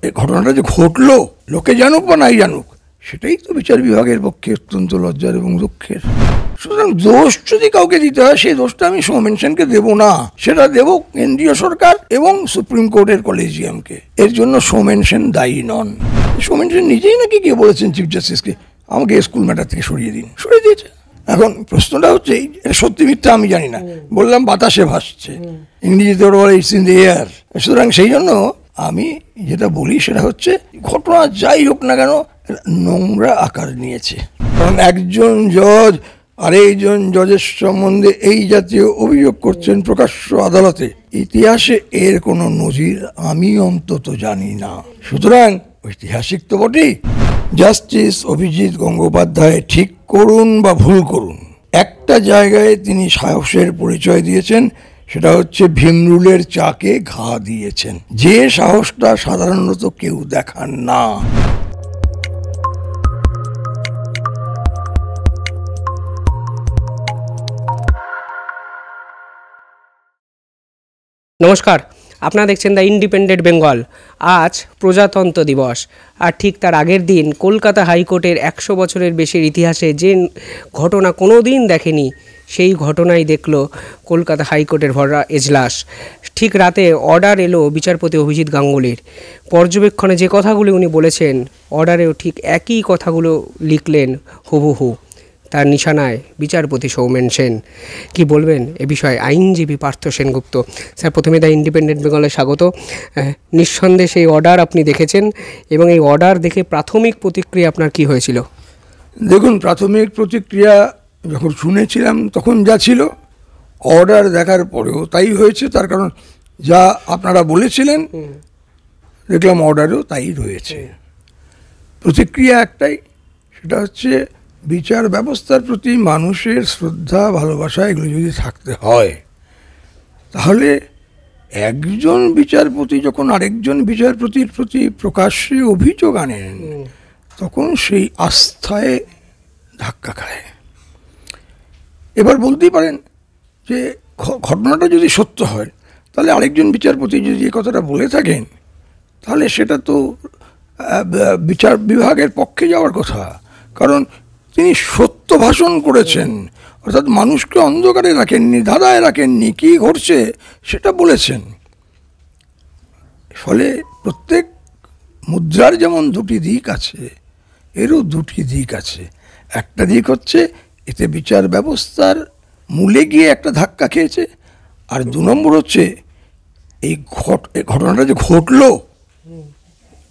এই ঘটনাটা যে ঘটলো লোকে জানুক বা নাই জানুক, সেটাই তো বিচার বিভাগের পক্ষে অত্যন্ত লজ্জার এবং দুঃখের। সুতরাং দোষ যদি কাউকে দিতে হয়, সেই দোষটা আমি সৌমেন সেনকে দেবো না, সেটা দেব কেন্দ্রীয় সরকার এবং সুপ্রিম কোর্টের কলেজিয়ামকে। এর জন্য সৌমেন সেন দায়ী নন। সৌমেন সেন নিজেই নাকি গিয়ে বলেছেন চিফ জাস্টিসকে আমাকে স্কুল ম্যাটার থেকে সরিয়ে দিন, সরিয়ে দিয়েছে। এখন প্রশ্নটা হচ্ছে এটা সত্যি মিথ্যা আমি জানি না, বললাম বাতাসে ভাসছে, ইংরেজিতে ওরা বলে ইটস ইন দি এয়ার। সুতরাং সেই জন্য আমি যেটা বলি সেটা হচ্ছে ঘটনা যাই হোক না কেন নোংরা আকার নিয়েছে। কারণ একজন জজ আরেকজন জজের সম্বন্ধে এই জাতীয় অভিযোগ করছেন প্রকাশ্য আদালতে, ইতিহাসে এর কোনো নজির আমি অন্তত জানি না। সুতরাং ঐতিহাসিক তো বটেই। জাস্টিস অভিজিৎ গঙ্গোপাধ্যায় ঠিক করুন বা ভুল করুন, একটা জায়গায় তিনি সাহসের পরিচয় দিয়েছেন, সেটা হচ্ছে ভীমরুলের চাকে ঘা দিয়েছেন, যে সাহসটা সাধারণত কেউ দেখান না। নমস্কার, আপনারা দেখছেন দ্য ইন্ডিপেন্ডেন্ট বেঙ্গল। আজ প্রজাতন্ত্র দিবস, আর ঠিক তার আগের দিন কলকাতা হাইকোর্টের 100 বছরের বেশির ইতিহাসে যে ঘটনা কোনো দিন দেখেনি, সেই ঘটনাই দেখল কলকাতা হাইকোর্টের ভরা এজলাস। ঠিক রাতে অর্ডার এলো বিচারপতি অভিজিৎ গাঙ্গুলির। পর্যবেক্ষণে যে কথাগুলি উনি বলেছেন, অর্ডারেও ঠিক একই কথাগুলো লিখলেন হুবহু। তার নিশানায় বিচারপতি সৌমেন সেন। কি বলবেন এ বিষয়ে আইনজীবী পার্থ সেনগুপ্ত। স্যার, প্রথমে দ্য ইন্ডিপেন্ডেন্ট বেঙ্গলে স্বাগত। নিঃসন্দেহে সেই অর্ডার আপনি দেখেছেন, এবং এই অর্ডার দেখে প্রাথমিক প্রতিক্রিয়া আপনার কি হয়েছিল? দেখুন, প্রাথমিক প্রতিক্রিয়া যখন শুনেছিলাম তখন যা ছিল, অর্ডার দেখার পরেও তাই হয়েছে। তার কারণ যা আপনারা বলেছিলেন দেখলাম অর্ডারেও তাই রয়েছে। প্রতিক্রিয়া একটাই, সেটা হচ্ছে বিচার ব্যবস্থার প্রতি মানুষের শ্রদ্ধা ভালোবাসা এগুলো যদি থাকতে হয়, তাহলে একজন বিচারপতি যখন আরেকজন বিচারপতির প্রতি প্রকাশ্যে অভিযোগ আনেন, তখন সেই আস্থায় ধাক্কা খায়। এবার বলতেই পারেন যে ঘটনাটা যদি সত্য হয়, তাহলে আরেকজন বিচারপতি যদি এই কথাটা বলে থাকেন, তাহলে সেটা তো বিচার বিভাগের পক্ষে যাওয়ার কথা। কারণ তিনি সত্য ভাষণ করেছেন, অর্থাৎ মানুষকে অন্ধকারে রাখেননি, ধাঁধায় রাখেননি, কী ঘটছে সেটা বলেছেন। ফলে প্রত্যেক মুদ্রার যেমন দুটি দিক আছে, এরও দুটি দিক আছে। একটা দিক হচ্ছে এতে বিচার ব্যবস্থার মূলে গিয়ে একটা ধাক্কা খেয়েছে, আর 2 নম্বর হচ্ছে এই ঘটনাটা যে ঘটলো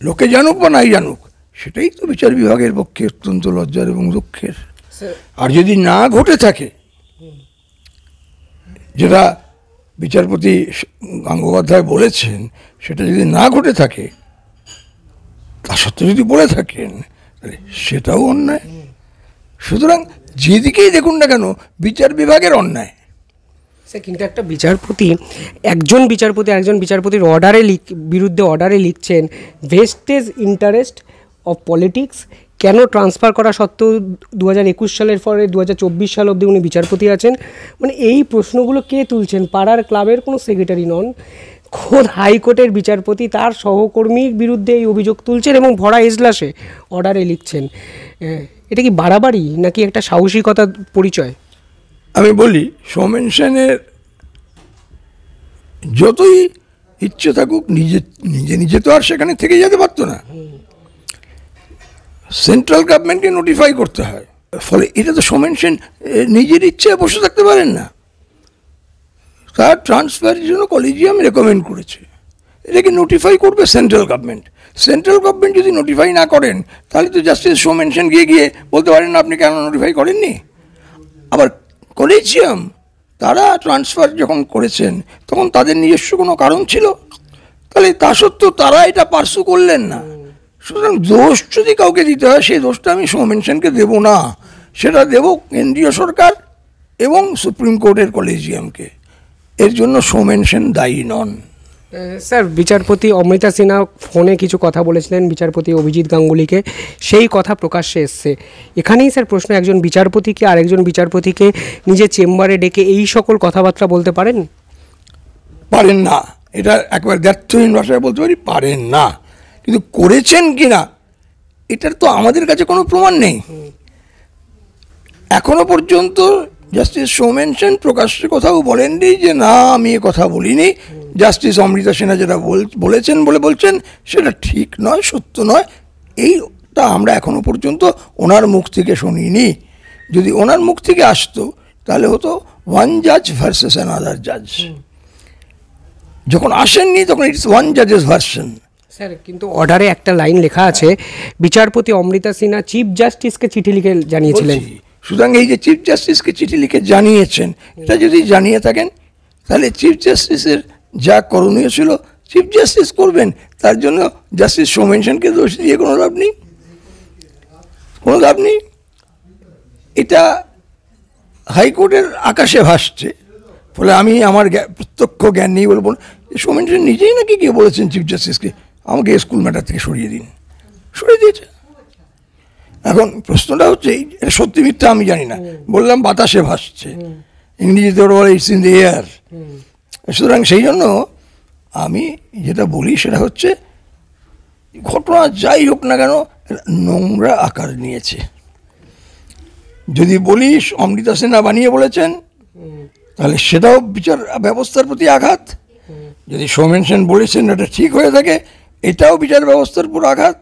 লোকে জানুক বা নাই জানুক, সেটাই তো বিচার বিভাগের পক্ষে অত্যন্ত লজ্জার এবং দুঃখের। আর যদি না ঘটে থাকে, যেটা বিচারপতি গঙ্গোপাধ্যায় বলেছেন, সেটা যদি না ঘটে থাকে, তা সত্ত্বেও যদি বলে থাকেন, তাহলে সেটাও অন্যায়। সুতরাং যেদিকেই দেখুন না কেন বিচার বিভাগের অন্যায়। কিন্তু একটা বিচারপতি, একজন বিচারপতির বিরুদ্ধে অর্ডারে লিখছেন ভেস্টেজ ইন্টারেস্ট অফ পলিটিক্স। কেন ট্রান্সফার করা সত্ত্বেও 2021 সালের পরে 2024 সাল অবধি উনি বিচারপতি আছেন? মানে এই প্রশ্নগুলো কে তুলছেন? পাড়ার ক্লাবের কোনো সেক্রেটারি নন, খোদ হাইকোর্টের বিচারপতি তার সহকর্মীর বিরুদ্ধে এই অভিযোগ তুলছেন এবং ভরা এজলাসে অর্ডারে লিখছেন। এটা কি বাড়াবাড়ি নাকি একটা সাহসিকতার পরিচয়? আমি বলি, সৌমেন সেনের যতই ইচ্ছে থাকুক, নিজে তো আর সেখানে থেকে যেতে পারতো না, সেন্ট্রাল গভর্নমেন্টকে নোটিফাই করতে হয়। ফলে এটা তো সৌমেন সেন নিজের ইচ্ছে বসে থাকতে পারেন না। তার ট্রান্সফারের জন্য কলেজিয়াম রেকমেন্ড করেছে, এটাকে নোটিফাই করবে সেন্ট্রাল গভর্নমেন্ট। সেন্ট্রাল গভর্নমেন্ট যদি নোটিফাই না করেন, তাহলে তো জাস্টিস সৌমেন সেন গিয়ে বলতে পারেন না আপনি কেন নোটিফাই করেননি। আবার কলেজিয়াম তারা ট্রান্সফার যখন করেছেন, তখন তাদের নিজস্ব কোনো কারণ ছিল, তাহলে তা সত্ত্বেও তারা এটা পার্সু করলেন না। সুতরাং দোষ যদি কাউকে দিতে হয়, সেই দোষটা আমি সৌমেন সেনকে দেবো না, সেটা দেব কেন্দ্রীয় সরকার এবং সুপ্রিম কোর্টের কলেজিয়ামকে। এর জন্য সৌমেন সেন দায়ী নন। স্যার, বিচারপতি অমৃতা সিনহা ফোনে কিছু কথা বলেছিলেন বিচারপতি অভিজিৎ গাঙ্গুলিকে, সেই কথা প্রকাশ্যে এসছে। এখানেই স্যার প্রশ্ন, একজন বিচারপতিকে আরেকজন বিচারপতিকে নিজের চেম্বারে ডেকে এই সকল কথাবার্তা বলতে পারেন? পারেন না, এটা একবার দ্ব্যর্থহীন ভাষায় বলতে পারি, পারেন না। কিন্তু করেছেন কি না এটার তো আমাদের কাছে কোনো প্রমাণ নেই। এখনো পর্যন্ত জাস্টিস সৌমেন সেন প্রকাশ্যে কোথাও বলেননি যে না আমি এ কথা বলিনি। জাস্টিস অমৃতা সিনহা যেটা বলেছেন বলছেন সেটা ঠিক নয়, সত্য নয়, এইটা আমরা এখনো পর্যন্ত ওনার মুখ থেকে শুনিনি। যদি ওনার মুখ থেকে আসতো তাহলে হতো ওয়ান জাজ ভার্সেস অ্যানাদার জাজ। যখন আসেননি তখন ইটস ওয়ান জাজেস ভার্সন। স্যার কিন্তু অর্ডারে একটা লাইন লেখা আছে, বিচারপতি অমৃতা সিনহা চিফ জাস্টিসকে চিঠি লিখে জানিয়েছিলেন। সুতরাং এই যে চিফ জাস্টিসকে চিঠি লিখে জানিয়েছেন, এটা যদি জানিয়ে থাকেন তাহলে চিফ জাস্টিসের যা করণীয় ছিল চিফ জাস্টিস করবেন। তার জন্য জাস্টিস সৌমেন সেনকে দোষ দিয়ে কোনো লাভ নেই, কোনো লাভ নেই। এটা হাইকোর্টের আকাশে ভাসছে, ফলে আমি আমার প্রত্যক্ষ জ্ঞান নেই বলবো না। সৌমেন সেন নিজেই নাকি গিয়ে বলেছেন চিফ জাস্টিসকে আমাকে স্কুল ম্যাটার থেকে সরিয়ে দিন, সরিয়ে দিয়েছে। এখন প্রশ্নটা হচ্ছে এটা সত্যি মিথ্যা আমি জানি না, বললাম বাতাসে ভাসছে, ইংরেজিতে ওরা বলে ইটস ইন দ্য এয়ার। সুতরাং সেই জন্য আমি যেটা বলি সেটা হচ্ছে ঘটনা যাই হোক না কেন নোংরা আকার নিয়েছে। যদি বলিস অমৃতা সিনহা বানিয়ে বলেছেন তাহলে সেটাও বিচার ব্যবস্থার প্রতি আঘাত। যদি সৌমেন সেন বলেছেন এটা ঠিক হয়ে থাকে এটাও বিচার ব্যবস্থার উপর আঘাত।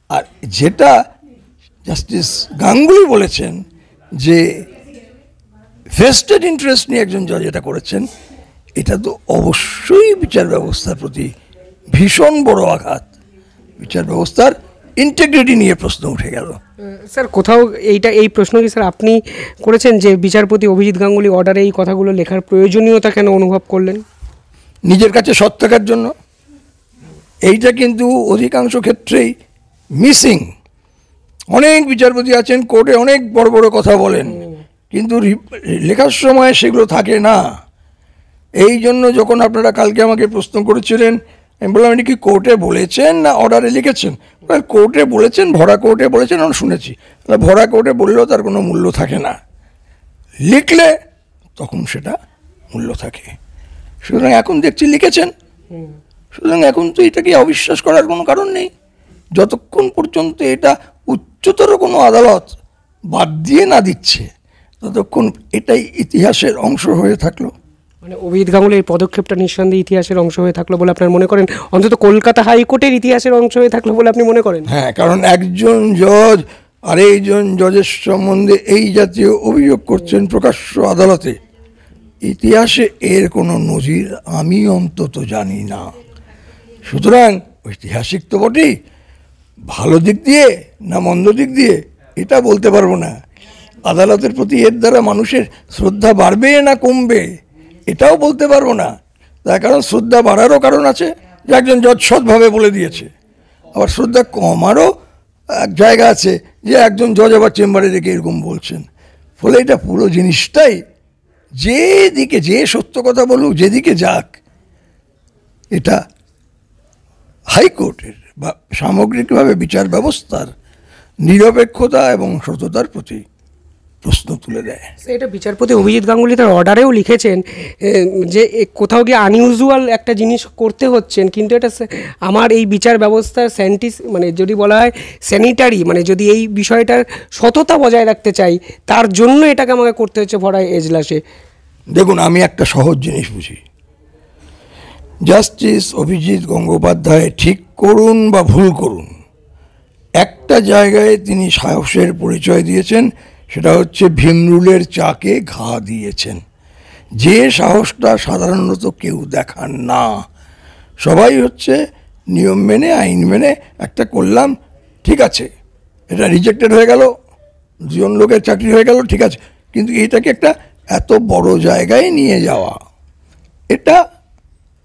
আর যেটা জাস্টিস গাঙ্গুলি বলেছেন যে ভেস্টেড ইন্টারেস্ট নিয়ে একজন জজ এটা করেছেন, এটা তো অবশ্যই বিচার ব্যবস্থার প্রতি ভীষণ বড় আঘাত। বিচার ব্যবস্থার ইন্টিগ্রিটি নিয়ে প্রশ্ন উঠে গেল। স্যার কোথাও এই প্রশ্ন কি স্যার আপনি করেছেন যে বিচারপতি অভিজিৎ গাঙ্গুলি অর্ডারে এই কথাগুলো লেখার প্রয়োজনীয়তা কেন অনুভব করলেন? নিজের কাছে সৎ থাকার জন্য। এইটা কিন্তু অধিকাংশ ক্ষেত্রেই মিসিং। অনেক বিচারপতি আছেন কোর্টে অনেক বড় বড় কথা বলেন, কিন্তু লেখার সময় সেগুলো থাকে না। এই জন্য যখন আপনারা কালকে আমাকে প্রশ্ন করেছিলেন আমি বললাম এটা কি কোর্টে বলেছেন না অর্ডারে লিখেছেন? কোর্টে বলেছেন, ভরা কোর্টে বলেছেন, আমরা শুনেছি। ভরা কোর্টে বললেও তার কোনো মূল্য থাকে না, লিখলে তখন সেটা মূল্য থাকে। সুতরাং এখন দেখছি লিখেছেন, সুতরাং এখন তো এটাকে অবিশ্বাস করার কোনো কারণ নেই। যতক্ষণ পর্যন্ত এটা উচ্চতর কোনো আদালত বাদ দিয়ে না দিচ্ছে ততক্ষণ এটাই ইতিহাসের অংশ হয়ে থাকলো। মানে অভিজিৎ গাঙ্গুলির এই পদক্ষেপটা নিঃসন্দেহে ইতিহাসের অংশ হয়ে থাকলো বলে আপনার মনে করেন? অন্তত কলকাতা হাইকোর্টের ইতিহাসের অংশ হয়ে থাকলো বলে আপনি মনে করেন? হ্যাঁ, কারণ একজন জজ আরেকজন জজের সম্বন্ধে এই জাতীয় অভিযোগ করছেন প্রকাশ্য আদালতে, ইতিহাসে এর কোনো নজির আমি অন্তত জানি না। সুতরাং ঐতিহাসিক তো বটেই, ভালো দিক দিয়ে না মন্দ দিক দিয়ে এটা বলতে পারবো না। আদালতের প্রতি এর দ্বারা মানুষের শ্রদ্ধা বাড়বে না কমবে এটাও বলতে পারবো না। তার কারণ শ্রদ্ধা বাড়ারও কারণ আছে, যে একজন জজ সৎভাবে বলে দিয়েছে। আবার শ্রদ্ধা কমারও এক জায়গা আছে, যে একজন জজ আবার চেম্বারে রেখে এরকম বলছেন। ফলে এটা পুরো জিনিসটাই যেদিকে যে সত্য কথা বলুক, যেদিকে যাক, এটা হাইকোর্টের বা সামগ্রিকভাবে বিচার ব্যবস্থার নিরপেক্ষতা এবং সততার প্রতি প্রশ্ন তুলে দেয়। এটা বিচারপতি অভিজিৎ গাঙ্গুলি তার অর্ডারেও লিখেছেন যে কোথাও গিয়ে আনইউজুয়াল একটা জিনিস করতে হচ্ছেন, কিন্তু এটা আমার এই বিচার ব্যবস্থার মানে যদি বলা হয় স্যানিটারি, মানে যদি এই বিষয়টার সততা বজায় রাখতে চাই তার জন্য এটাকে আমাকে করতে হচ্ছে ভরা এজলাসে। দেখুন, আমি একটা সহজ জিনিস বুঝি। জাস্টিস অভিজিৎ গঙ্গোপাধ্যায় ঠিক করুন বা ভুল করুন, একটা জায়গায় তিনি সাহসের পরিচয় দিয়েছেন, সেটা হচ্ছে ভীমরুলের চাকে ঘা দিয়েছেন। যে সাহসটা সাধারণত কেউ দেখান না। সবাই হচ্ছে নিয়ম মেনে আইন মেনে একটা করলাম, ঠিক আছে, এটা রিজেক্টেড হয়ে গেল, দুজন লোকের চাকরি হয়ে গেল, ঠিক আছে, কিন্তু এটাকে একটা এত বড় জায়গায় নিয়ে যাওয়া এটা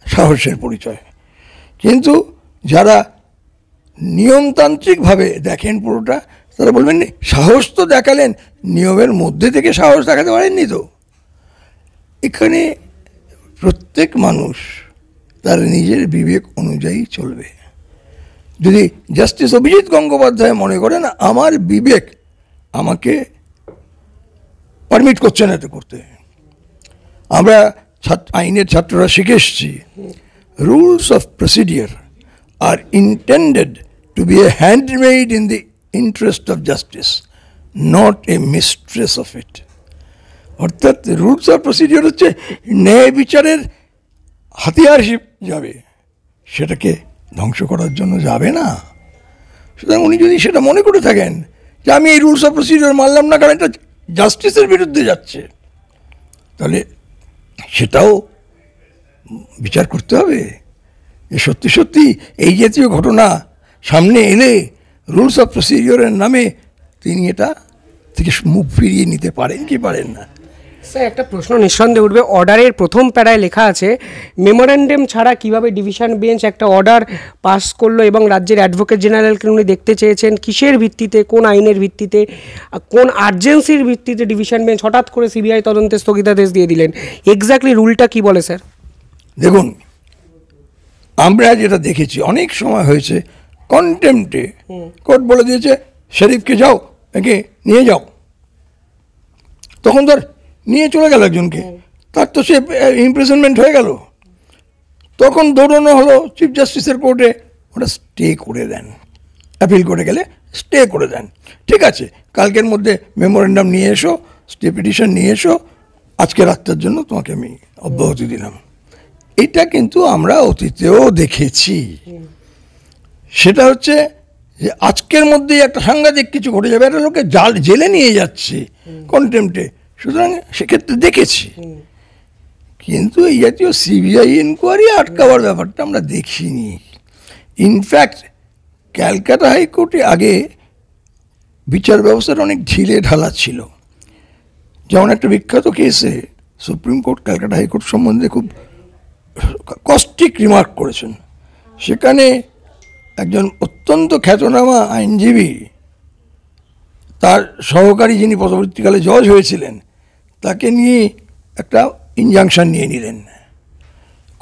সাহসের পরিচয়। কিন্তু যারা নিয়মতান্ত্রিকভাবে দেখেন পুরোটা, তারা বলবেন সাহস তো দেখালেন, নিয়মের মধ্যে থেকে সাহস দেখাতে পারেননি তো। এখানে প্রত্যেক মানুষ তার নিজের বিবেক অনুযায়ী চলবে। যদি জাস্টিস অভিজিৎ গঙ্গোপাধ্যায় মনে করেন আমার বিবেক আমাকে পারমিট করছে না এটা করতে, আমরা আইনের ছাত্ররা শিখে এসছি rules of procedure are intended to be a handmaid in the interest of justice, not a mistress of it. অর্থাৎ রুলস অফ প্রসিডিওর হচ্ছে ন্যায় বিচারের হাতিয়ার যাবে, সেটাকে ধ্বংস করার জন্য যাবে না। সুতরাং উনি যদি সেটা মনে করে থাকেন যে আমি এই রুলস অফ প্রসিডিওর মানলাম না কারণ এটা জাস্টিসের বিরুদ্ধে যাচ্ছে, তাহলে সেটাও বিচার করতে হবে যে সত্যি সত্যি এই জাতীয় ঘটনা সামনে এলে রুলস অফ প্রসিডিওরের নামে তিনি এটা থেকে মুখ ফিরিয়ে নিতে পারেন কি পারেন না। স্যার একটা প্রশ্ন নিঃসন্দেহে উঠবে, অর্ডারের প্রথম প্যারায় লেখা আছে মেমোরেন্ডাম ছাড়া কিভাবে ডিভিশন বেঞ্চ একটা অর্ডার পাস করলো এবং রাজ্যের অ্যাডভোকেট জেনারেলকে উনি দেখতে চেয়েছেন কিসের ভিত্তিতে, কোন আইনের ভিত্তিতে, কোন আর্জেন্সির ভিত্তিতে ডিভিশন বেঞ্চ হঠাৎ করে সিবিআই তদন্তে স্থগিতাদেশ দিয়ে দিলেন, এক্স্যাক্টলি রুলটা কি বলে স্যার? দেখুন, আমরা যেটা দেখেছি অনেক সময় হয়েছে কন্টেম্পটে কোর্ট বলে দিয়েছে শরীফকে যাও একে নিয়ে যাও, তখন তার নিয়ে চলে গেল একজনকে, তার তো সে ইমপ্রিজনমেন্ট হয়ে গেল, তখন দৌড়ানো হলো চিফ জাস্টিসের কোর্টে, ওটা স্টে করে দেন, অ্যাপিল করে গেলে স্টে করে দেন, ঠিক আছে কালকের মধ্যে মেমোরেন্ডাম নিয়ে এসো, স্টে পিটিশন নিয়ে এসো, আজকে রাতটার জন্য তোমাকে আমি অব্যাহতি দিলাম। এটা কিন্তু আমরা অতীতেও দেখেছি। সেটা হচ্ছে যে আজকের মধ্যেই একটা সাংঘাতিক কিছু ঘটে যাবে, একটা লোকে জেলে নিয়ে যাচ্ছে কন্টেম্পটে, সুতরাং সেক্ষেত্রে দেখেছি। কিন্তু এই জাতীয় সিবিআই ইনকোয়ারি আটকাবার ব্যাপারটা আমরা দেখিনি। ইনফ্যাক্ট ক্যালকাটা হাইকোর্টে আগে বিচার ব্যবস্থাটা অনেক ঢিলে ঢালা ছিল। যেমন একটা বিখ্যাত কেসে সুপ্রিম কোর্ট ক্যালকাটা হাইকোর্ট সম্বন্ধে খুব কস্টিক রিমার্ক করেছেন। সেখানে একজন অত্যন্ত খ্যাতনামা আইনজীবী, তার সহকারী যিনি পরবর্তীকালে জজ হয়েছিলেন, তাকে নিয়ে একটা ইনজাংশন নিয়ে নিলেন,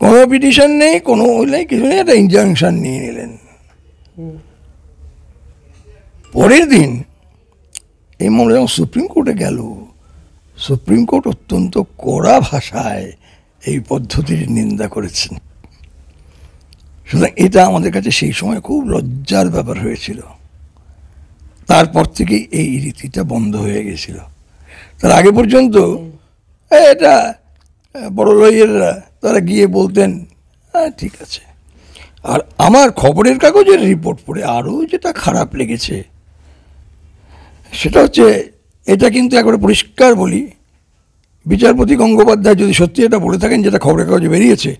কোনো পিটিশন নেই, কোনো নেই, কিছু নেই, একটা ইনজাংশন নিয়ে নিলেন। পরের দিন এই মামলা যখন সুপ্রিম কোর্টে গেল, সুপ্রিম কোর্ট অত্যন্ত কড়া ভাষায় এই পদ্ধতির নিন্দা করেছেন। সুতরাং এটা আমাদের কাছে সেই সময় খুব লজ্জার ব্যাপার হয়েছিল। তারপর থেকেই এই রীতিটা বন্ধ হয়ে গেছিল। তার আগে পর্যন্ত এটা বড় লইয়েররা তারা গিয়ে বলতেন হ্যাঁ ঠিক আছে। আর আমার খবরের কাগজের রিপোর্ট পড়ে আরও যেটা খারাপ লেগেছে সেটা হচ্ছে, এটা কিন্তু একবারে পরিষ্কার বলি, বিচারপতি গঙ্গোপাধ্যায় যদি সত্যি এটা বলে থাকেন যেটা খবরের কাগজে বেরিয়েছে,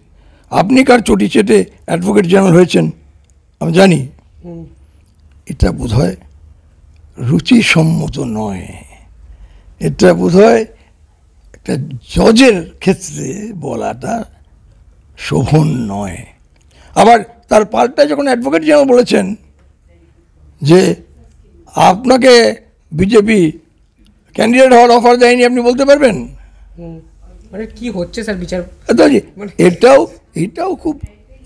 আপনি কার চটি চেটে অ্যাডভোকেট জেনারেল হয়েছেন আমি জানি, এটা বোধহয় রুচিসম্মত নয়, এটা বোধহয় একটা জজের ক্ষেত্রে বলাটা শোভন নয়। আবার তার পাল্টায় যখন অ্যাডভোকেট জেনারেল বলেছেন যে আপনাকে বিজেপি ক্যান্ডিডেট হওয়ার অফার দেয়নি, আপনি বলতে পারবেন, মানে কি হচ্ছে স্যার বিচার, এটাও খুব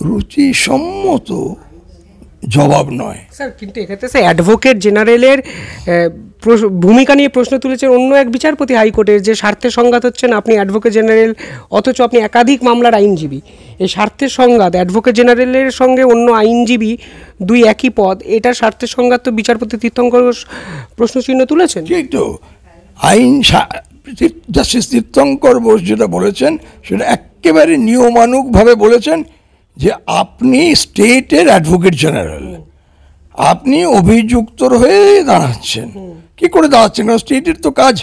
রুচিসম্মত জবাব নয় স্যার। কিন্তু এক্ষেত্রে স্যার অ্যাডভোকেট জেনারেলের ভূমিকা নিয়ে প্রশ্ন তুলেছেন অন্য এক বিচারপতি হাইকোর্টের, যে স্বার্থের সংঘাত হচ্ছে না, আপনি অ্যাডভোকেট জেনারেল অথচ আপনি একাধিক মামলার আইনজীবী, এই স্বার্থের সংঘাত অ্যাডভোকেট জেনারেলের সঙ্গে অন্য আইনজীবী দুই একই পদ, এটা স্বার্থের সংঘাত তো বিচারপতি তীর্থঙ্কর প্রশ্নচিহ্ন তুলেছেন। ঠিক তো, আইন জাস্টিস তীর্থঙ্কর বোস যেটা বলেছেন সেটা একেবারে নিয়মানুগভাবে বলেছেন যে আপনি স্টেটের অ্যাডভোকেট জেনারেল, আপনি অভিযুক্তর হয়ে দাঁড়াচ্ছেন। কি করে দাঁড়াচ্ছেন? কারণ স্টেটের তো কাজ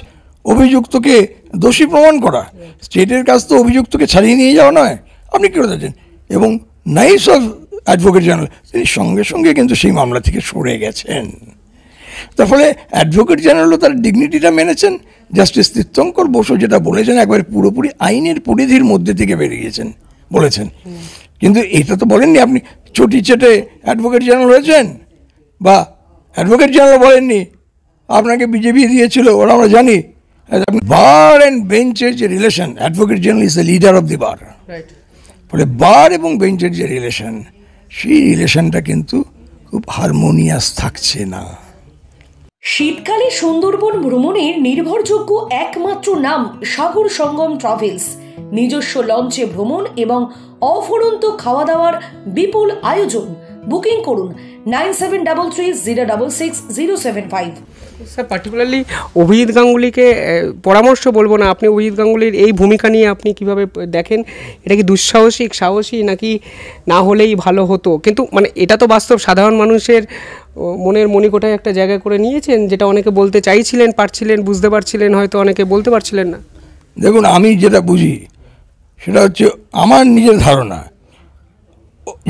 অভিযুক্তকে দোষী প্রমাণ করা, স্টেটের কাজ তো অভিযুক্তকে ছাড়িয়ে নিয়ে যাওয়া নয়। আপনি কী করে যাচ্ছেন? এবং নাইস অফ অ্যাডভোকেট জেনারেল তিনি সঙ্গে সঙ্গে কিন্তু সেই মামলা থেকে সরে গেছেন। তার ফলে অ্যাডভোকেট জেনারেলও তার ডিগনিটিটা মেনেছেন। জাস্টিস তীর্থঙ্কর বসু যেটা বলেছেন একবারে পুরোপুরি আইনের পরিধির মধ্যে থেকে বেরিয়েছেন বলেছেন। কিন্তু এটা তো বলেননি আপনি চটি চেটে অ্যাডভোকেট জেনারেল হয়েছেন, বা অ্যাডভোকেট জেনারেল বলেননি আপনাকে বিজেপি দিয়েছিল, ওরা আমরা জানি। বার অ্যান্ড বেঞ্চের যে relation, advocate general is the leader of the bar, ফলে বার এবং বেঞ্চের যে রিলেশন, সেই রিলেশনটা কিন্তু খুব হারমোনিয়াস থাকছে না। শীতকালে সুন্দরবন ভ্রমণের নির্ভরযোগ্য একমাত্র নাম সাগর সঙ্গম ট্রাভেলস। নিজস্ব লঞ্চে ভ্রমণ এবং অফুরন্ত খাওয়া দাওয়ার বিপুল আয়োজন, বুকিং করুন 9733066075। স্যার পার্টিকুলারলি অভিজিৎ গাঙ্গুলিকে পরামর্শ বলবো না, আপনি অভিজিৎ গাঙ্গুলির এই ভূমিকা নিয়ে আপনি কিভাবে দেখেন? এটা কি দুঃসাহসিক, সাহসী, নাকি না হলেই ভালো হতো? কিন্তু মানে এটা তো বাস্তব, সাধারণ মানুষের মনের মণিকোঠায় একটা জায়গা করে নিয়েছেন, যেটা অনেকে বলতে চাইছিলেন, পারছিলেন, বুঝতে পারছিলেন, হয়তো অনেকে বলতে পারছিলেন না। দেখুন, আমি যেটা বুঝি সেটা হচ্ছে আমার নিজের ধারণা,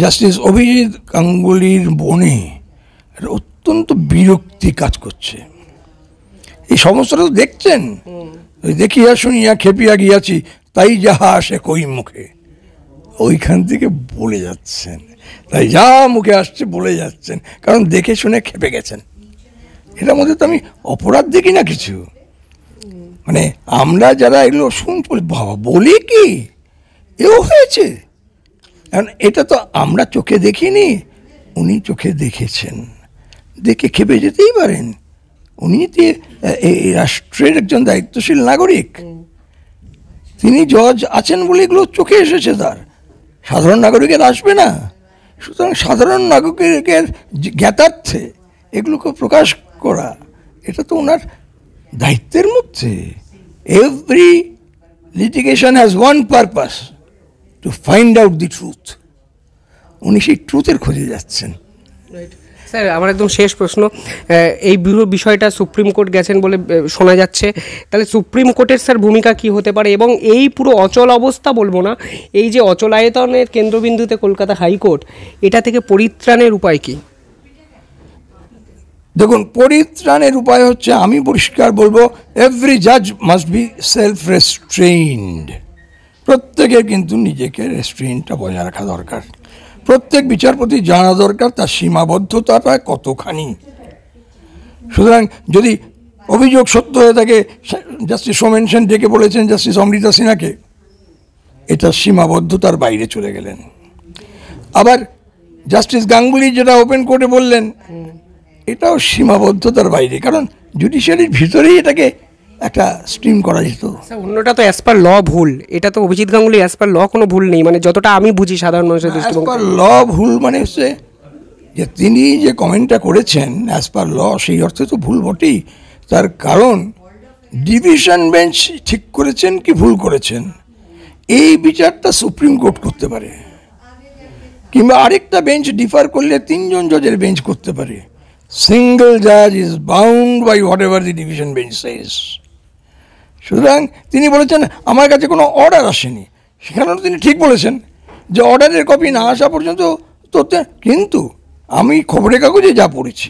জাস্টিস অভিজিৎ গাঙ্গুলির মনে একটা অত্যন্ত বিরক্তি কাজ করছে। এই সমস্যাটা তো দেখছেন, দেখিয়া শুনিয়া খেপিয়া গিয়াছি, তাই যাহা আসে কই মুখে, ওইখান থেকে বলে যাচ্ছেন, তাই যা মুখে আসছে বলে যাচ্ছেন, কারণ দেখে শুনে খেপে গেছেন। এটার মধ্যে তো আমি অপরাধ দেখি না কিছু। মানে আমরা যারা এগুলো শুনছি, বাবা বলি কি এও হয়েছে, কারণ এটা তো আমরা চোখে দেখিনি, উনি চোখে দেখেছেন, দেখে খেপে যেতেই পারেন। উনি এই রাষ্ট্রের একজন দায়িত্বশীল নাগরিক, তিনি জজ আছেন বলে এগুলো চোখে এসেছে, তার সাধারণ নাগরিকের আসবে না। সুতরাং সাধারণ নাগরিকের জ্ঞাতার্থে এগুলোকে প্রকাশ করা, এটা তো ওনার দায়িত্বের মধ্যে। Every litigation has one purpose, to find out the truth. উনি সেই ট্রুথের খোঁজে যাচ্ছেন। স্যার আমার একদম শেষ প্রশ্ন, এই বিষয়টা সুপ্রিম কোর্ট গেছেন বলে শোনা যাচ্ছে, তাহলে সুপ্রিম কোর্টের স্যার ভূমিকা কি হতে পারে? এবং এই পুরো অচল অবস্থা বলবো না, এই যে অচলায়তনের কেন্দ্রবিন্দুতে কলকাতা হাইকোর্ট, এটা থেকে পরিত্রাণের উপায় কি? দেখুন, পরিত্রাণের উপায় হচ্ছে, আমি পরিষ্কার বলবো, এভরি জাজ মাস্ট বি সেলফ রেস্ট্রেইনড। প্রত্যেকের কিন্তু নিজেকে রেস্ট্রেইনটা বজায় রাখা দরকার। প্রত্যেক বিচারপতি জানা দরকার তার সীমাবদ্ধতাটা কতখানি। সুতরাং যদি অভিযোগ সত্য হয়ে থাকে, জাস্টিস সোমেন সেন ডেকে বলেছেন জাস্টিস অমৃতা সিনহাকে, এটা সীমাবদ্ধতার বাইরে চলে গেলেন। আবার জাস্টিস গাঙ্গুলি যেটা ওপেন কোর্টে বললেন, এটাও সীমাবদ্ধতার বাইরে, কারণ জুডিশিয়ারির ভিতরেই এটাকে একটা স্ট্রিম করা যেত। অন্যটা তো অ্যাজ পার ল ভুল, এটা তো অভিজিৎ গাঙ্গুলি অ্যাজ পার ল কোনো ভুল নেই, মানে যতটা আমি বুঝি সাধারণ মানুষের দৃষ্টিভঙ্গি। অ্যাজ পার ল ভুল মানে হচ্ছে যে তিনি যে কমেন্টটা করেছেন অ্যাজ পার ল, সেই অর্থে তো ভুল বটেই। তার কারণ ডিভিশন বেঞ্চ ঠিক করেছেন কি ভুল করেছেন, এই বিচারটা সুপ্রিম কোর্ট করতে পারে, কিংবা আরেকটা বেঞ্চ ডিফার করলে 3 জন জজের বেঞ্চ করতে পারে। সিঙ্গল জাজ is bound by whatever the division bench says. সুতরাং তিনি বলেছেন আমার কাছে কোনো অর্ডার আসেনি, সেখানেও তিনি ঠিক বলেছেন যে অর্ডারের কপি না আসা পর্যন্ত তথ্য। কিন্তু আমি খবরের কাগজে যা পড়েছি,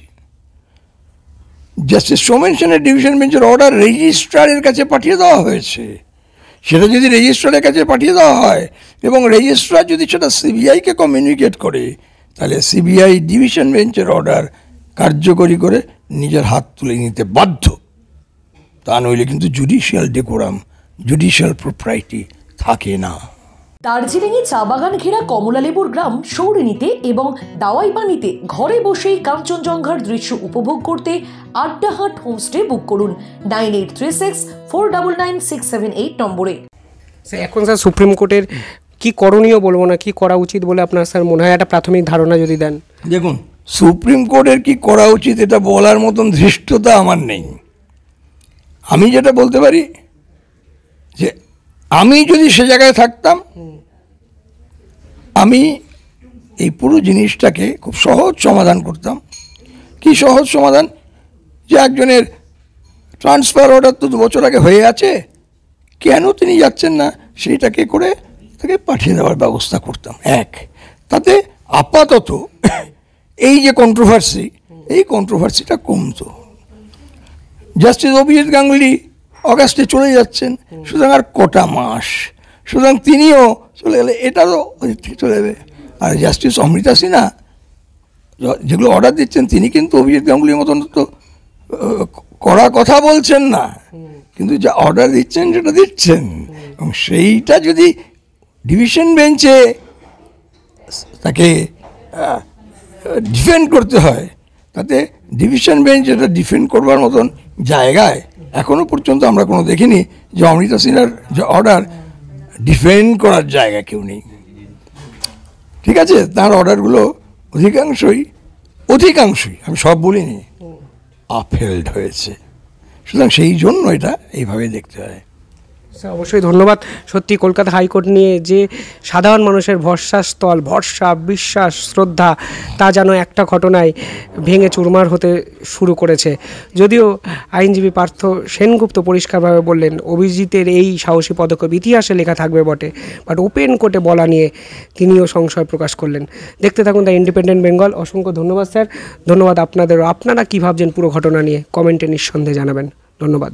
জাস্টিস সোমেন সেনের ডিভিশন বেঞ্চের অর্ডার রেজিস্ট্রারের কাছে পাঠিয়ে দেওয়া হয়েছে। সেটা যদি রেজিস্ট্রারের কাছে পাঠিয়ে দেওয়া হয় এবং রেজিস্ট্রার যদি সেটা সিবিআইকে কমিউনিকেট করে, তাহলে সিবিআই ডিভিশন বেঞ্চের অর্ডার কার্যকরী করে নিজের হাত তুলে নিতে বাধ্য। তা নইলে কিন্তু জুডিশিয়াল ডেকোরাম, জুডিশিয়াল প্রোপ্রাইটি থাকে না। দার্জিলিংয়ে চা বাগান ঘেরা কমলালেবুর গ্রাম সৌরিনীতে এবং দাওয়াইপানিতে ঘরে বসেই কাঞ্চনজঙ্ঘার দৃশ্য উপভোগ করতে আড্ডাহাট হোমস্টে বুক করুন 9836499678 নম্বরে। এখন স্যার সুপ্রিম কোর্টের কি করণীয় বলবো না, কি করা উচিত বলে আপনার স্যার মনে হয়, একটা প্রাথমিক ধারণা যদি দেন। দেখুন, সুপ্রিম কোর্টের কি করা উচিত এটা বলার মতন ধৃষ্টতা আমার নেই। আমি যেটা বলতে পারি যে আমি যদি সে জায়গায় থাকতাম, আমি এই পুরো জিনিসটাকে খুব সহজ সমাধান করতাম। কি সহজ সমাধান? যে একজনের ট্রান্সফার অর্ডার তো 2 বছর আগে হয়ে আছে, কেন তিনি যাচ্ছেন না সেইটাকে করে তাকে পাঠিয়ে দেওয়ার ব্যবস্থা করতাম। তাতে আপাতত এই যে কন্ট্রোভার্সি, এই কন্ট্রোভার্সিটা কমতো। জাস্টিস অভিজিৎ গাঙ্গুলি অগাস্টে চলে যাচ্ছেন, সুতরাং আর কটা মাস, সুতরাং তিনিও চলে গেলে এটাও চলে যাবে। আর জাস্টিস অমৃতা সিনহা যেগুলো অর্ডার দিচ্ছেন, তিনি কিন্তু অভিজিৎ গাঙ্গুলির মতন তো কড়া কথা বলছেন না, কিন্তু যা অর্ডার দিচ্ছেন সেটা দিচ্ছেন। এবং সেইটা যদি ডিভিশন বেঞ্চে তাকে ডিফেন্ড করতে হয়, তাতে ডিভিশন বেঞ্চ এটা ডিফেন্ড করবার মতন জায়গায় এখনও পর্যন্ত আমরা কোনো দেখিনি যে অমৃতা সিনহার যে অর্ডার ডিফেন্ড করার জায়গা কেউ নেই। ঠিক আছে, তার অর্ডারগুলো অধিকাংশই আমি সব বলিনি, আপহেল্ড হয়েছে। সুতরাং সেই জন্য এটা এইভাবে দেখতে হয়। স্যার অবশ্যই ধন্যবাদ। সত্যি কলকাতা হাইকোর্ট নিয়ে যে সাধারণ মানুষের ভরসাস্থল, ভরসা, বিশ্বাস, শ্রদ্ধা, তা যেন একটা ঘটনায় ভেঙে চুরমার হতে শুরু করেছে। যদিও আইনজীবী পার্থ সেনগুপ্ত পরিষ্কারভাবে বললেন অভিজিতের এই সাহসী পদক্ষেপ ইতিহাসে লেখা থাকবে বটে, বাট ওপেন কোর্টে বলা নিয়ে তিনিও সংশয় প্রকাশ করলেন। দেখতে থাকুন দ্য ইন্ডিপেন্ডেন্ট বেঙ্গল। অসংখ্য ধন্যবাদ স্যার। ধন্যবাদ আপনাদেরও। আপনারা কী ভাবছেন পুরো ঘটনা নিয়ে কমেন্টে নিঃসন্দেহে জানাবেন। ধন্যবাদ।